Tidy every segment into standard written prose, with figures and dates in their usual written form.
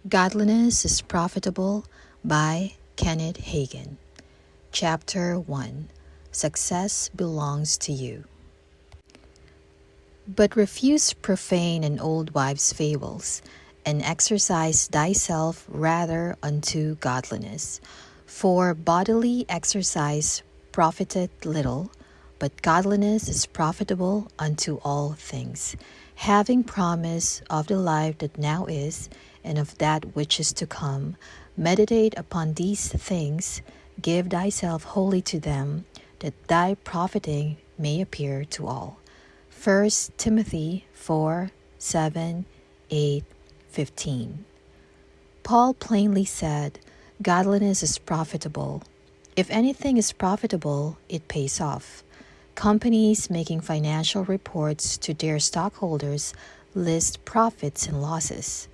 Godliness is Profitable by Kenneth Hagin. Chapter 1. Success Belongs to You. But refuse profane and old wives' fables, and exercise thyself rather unto godliness. For bodily exercise profiteth little, but godliness is profitable unto all things, having promise of the life that now is, and of that which is to come. Meditate upon these things, give thyself wholly to them, that thy profiting may appear to all. 1 Timothy 4:7, 8, 15. Paul plainly said, godliness is profitable. If anything is profitable, it pays off. Companies making financial reports to their stockholders list profits and losses.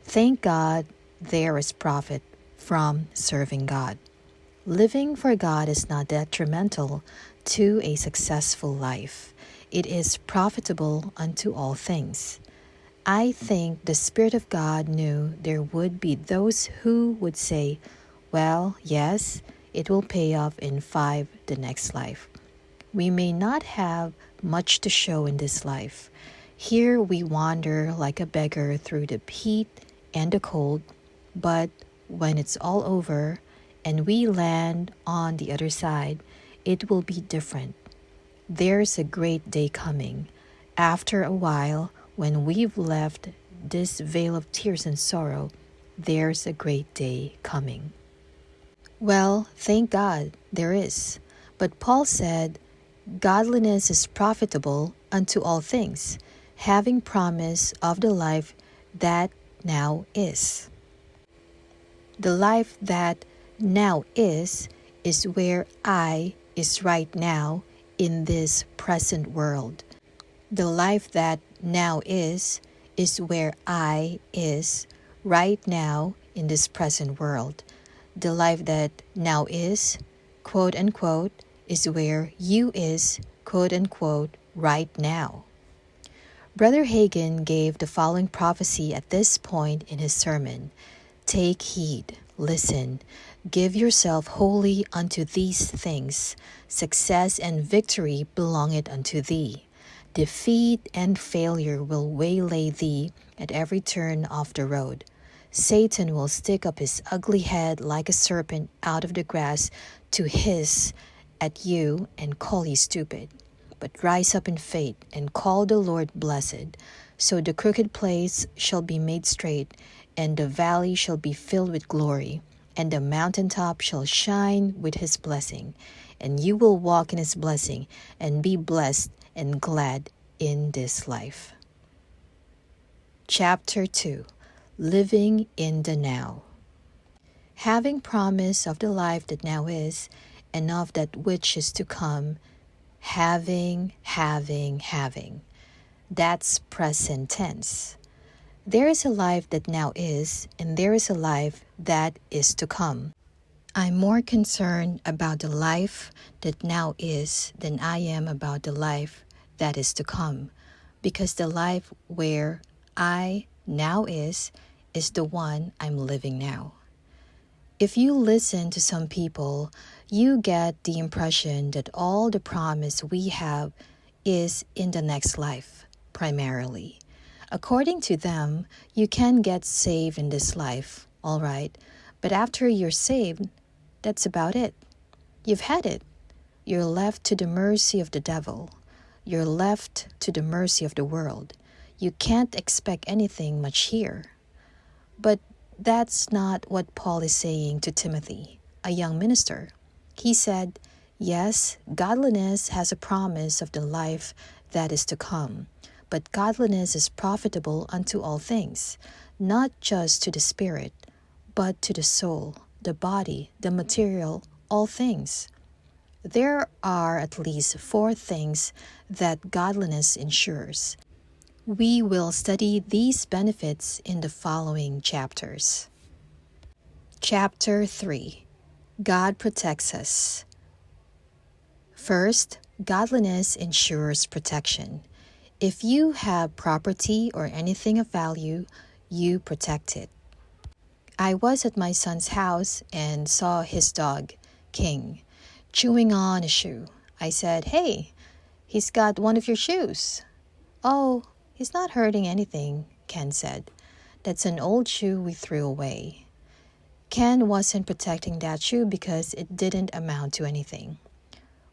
Thank God there is profit from serving God. Living for God is not detrimental to a successful life. It is profitable unto all things. I think the Spirit of God knew there would be those who would say, well, yes, it will pay off in the next life. We may not have much to show in this life. Here we wander like a beggar through the heat and the cold, but when it's all over and we land on the other side, it will be different. There's a great day coming. After a while, when we've left this vale of tears and sorrow, there's a great day coming. Well, thank God there is. But Paul said, godliness is profitable unto all things, having promise of the life that now is. The life that now is where I is right now in this present world. The life that now is where I is right now in this present world. The life that now is, quote unquote, is where you is, quote unquote, right now. Brother Hagin gave the following prophecy at this point in his sermon. Take heed, listen, give yourself wholly unto these things. Success and victory belongeth unto thee. Defeat and failure will waylay thee at every turn of the road. Satan will stick up his ugly head like a serpent out of the grass to hiss at you and call you stupid. But rise up in faith and call the Lord blessed. So the crooked place shall be made straight, and the valley shall be filled with glory, and the mountaintop shall shine with his blessing. And you will walk in his blessing, and be blessed and glad in this life. Chapter 2. Living in the Now. Having promise of the life that now is, and of that which is to come, having. That's present tense. There is a life that now is, and there is a life that is to come. I'm more concerned about the life that now is than I am about the life that is to come, because the life where I now is the one I'm living now. If you listen to some people, you get the impression that all the promise we have is in the next life, primarily. According to them, you can get saved in this life, all right, but after you're saved, that's about it. You've had it. You're left to the mercy of the devil. You're left to the mercy of the world. You can't expect anything much here. But that's not what Paul is saying to Timothy, a young minister. He said, yes, godliness has a promise of the life that is to come, but godliness is profitable unto all things, not just to the spirit, but to the soul, the body, the material, all things. There are at least 4 things that godliness ensures. We will study these benefits in the following chapters. Chapter 3. God protects us. First, godliness ensures protection. If you have property or anything of value, you protect it. I was at my son's house and saw his dog, King, chewing on a shoe. I said, "Hey, he's got one of your shoes." "Oh, he's not hurting anything," Ken said. "That's an old shoe we threw away." Ken wasn't protecting that shoe because it didn't amount to anything.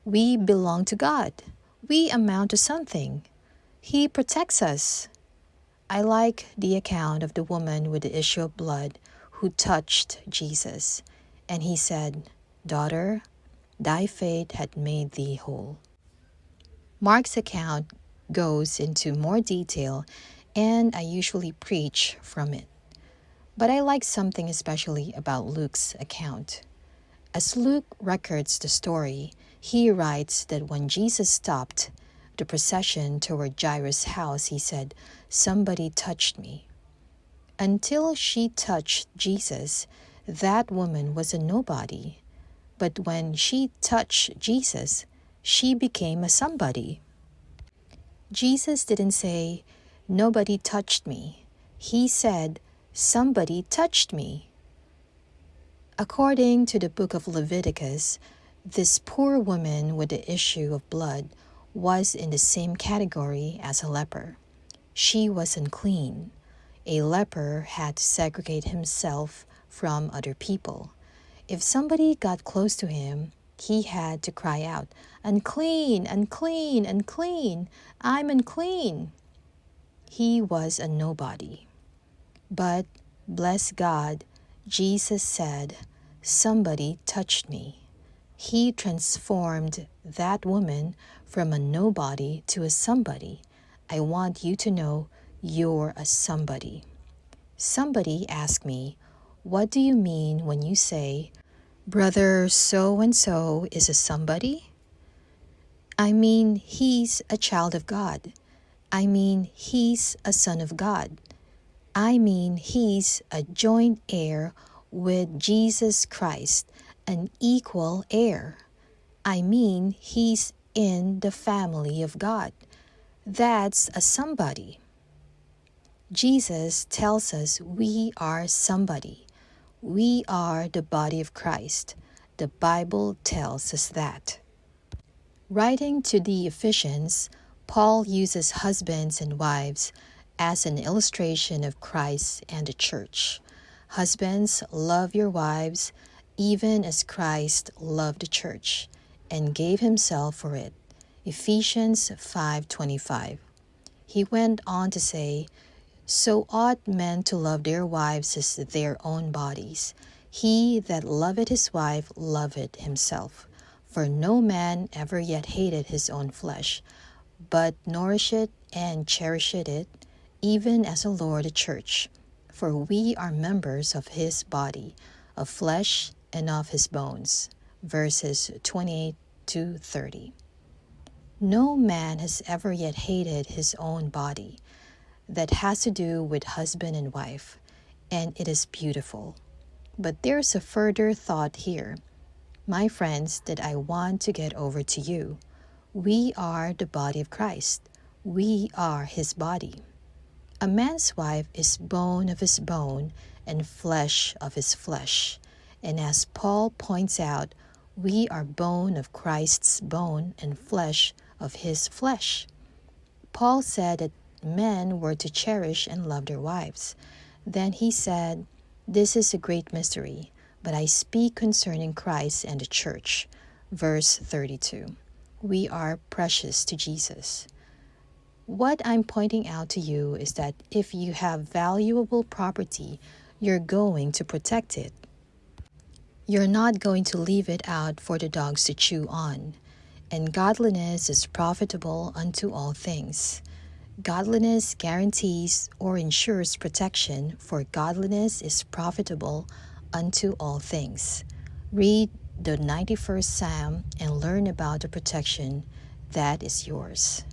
We belong to God. We amount to something. He protects us. I like the account of the woman with the issue of blood who touched Jesus, and he said, "Daughter, thy faith had made thee whole." Mark's account goes into more detail, and I usually preach from it. But I like something especially about Luke's account. As Luke records the story, he writes that when Jesus stopped the procession toward Jairus' house, he said, "Somebody touched me." Until she touched Jesus, that woman was a nobody. But when she touched Jesus, she became a somebody. Jesus didn't say, "Nobody touched me." He said, "Somebody touched me." According to the book of Leviticus, this poor woman with the issue of blood was in the same category as a leper. She was unclean. A leper had to segregate himself from other people. If somebody got close to him, he had to cry out, "Unclean, unclean, unclean, I'm unclean." He was a nobody. But, bless God, Jesus said, "Somebody touched me." He transformed that woman from a nobody to a somebody. I want you to know you're a somebody. Somebody asked me, "What do you mean when you say, Brother so-and-so is a somebody?" I mean, he's a child of God. I mean, he's a son of God. I mean, he's a joint heir with Jesus Christ, an equal heir. I mean, he's in the family of God. That's a somebody. Jesus tells us we are somebody. We are the body of Christ. The Bible tells us that. Writing to the Ephesians, Paul uses husbands and wives as an illustration of Christ and the church. Husbands, love your wives, even as Christ loved the church and gave himself for it. Ephesians 5:25. He went on to say, "So ought men to love their wives as their own bodies. He that loveth his wife loveth himself. For no man ever yet hated his own flesh, but nourisheth and cherisheth it, even as the Lord the church. For we are members of his body, of flesh and of his bones." Verses 28 to 30. No man has ever yet hated his own body. That has to do with husband and wife, and it is beautiful. But there's a further thought here, my friends, that I want to get over to you. We are the body of Christ. We are his body. A man's wife is bone of his bone and flesh of his flesh. And as Paul points out, we are bone of Christ's bone and flesh of his flesh. Paul said that men were to cherish and love their wives. Then he said, "This is a great mystery, but I speak concerning Christ and the church." Verse 32. We are precious to Jesus. What I'm pointing out to you is that if you have valuable property, you're going to protect it. You're not going to leave it out for the dogs to chew on. And godliness is profitable unto all things. Godliness guarantees or ensures protection, for godliness is profitable unto all things. Read the 91st Psalm and learn about the protection that is yours.